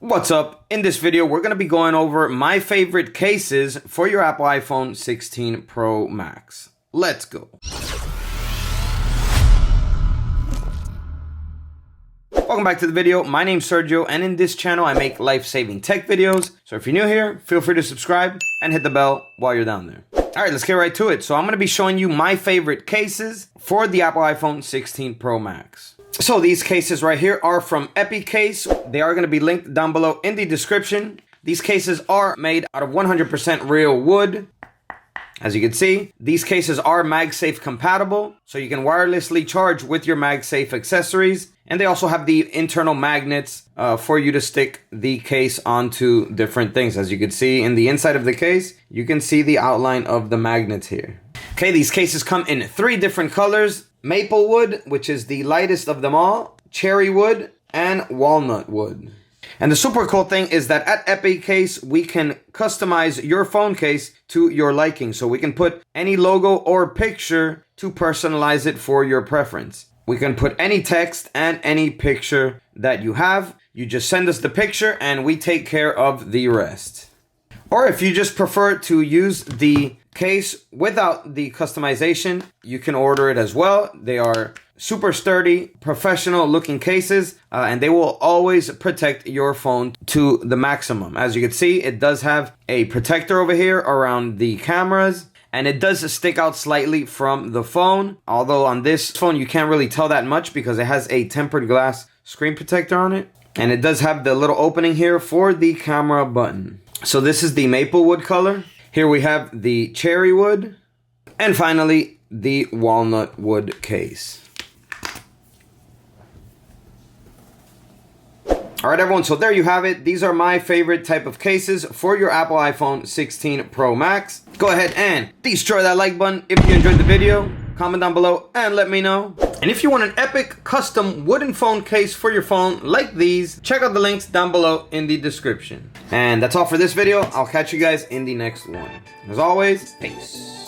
What's up? In this video, we're going to be going over my favorite cases for your Apple iPhone 16 Pro Max. Let's go. Welcome back to the video. My name's Sergio, and in this channel, I make life-saving tech videos. So if you're new here, feel free to subscribe and hit the bell while you're down there. All right, let's get right to it. So I'm going to be showing you my favorite cases for the Apple iPhone 16 Pro Max. So these cases right here are from Case. They are going to be linked down below in the description. These cases are made out of 100% real wood. As you can see, these cases are MagSafe compatible, so you can wirelessly charge with your MagSafe accessories. And they also have the internal magnets for you to stick the case onto different things. As you can see in the inside of the case, you can see the outline of the magnets here. Okay, these cases come in 3 different colors: maple wood, which is the lightest of them all, cherry wood, and walnut wood. And the super cool thing is that at Case, we can customize your phone case to your liking. So we can put any logo or picture to personalize it for your preference. We can put any text and any picture that you have. You just send us the picture and we take care of the rest. Or if you just prefer to use the case without the customization, you can order it as well. They are super sturdy, professional looking cases, and they will always protect your phone to the maximum. As you can see, it does have a protector over here around the cameras, and it does stick out slightly from the phone. Although on this phone, you can't really tell that much because it has a tempered glass screen protector on it. And it does have the little opening here for the camera button. So this is the maple wood color. Here we have the cherry wood. And finally, the walnut wood case. All right, everyone, so there you have it. These are my favorite type of cases for your Apple iPhone 16 Pro Max. Go ahead and destroy that like button if you enjoyed the video. Comment down below and let me know. And if you want an epic custom wooden phone case for your phone like these, check out the links down below in the description. And that's all for this video. I'll catch you guys in the next one. As always, peace.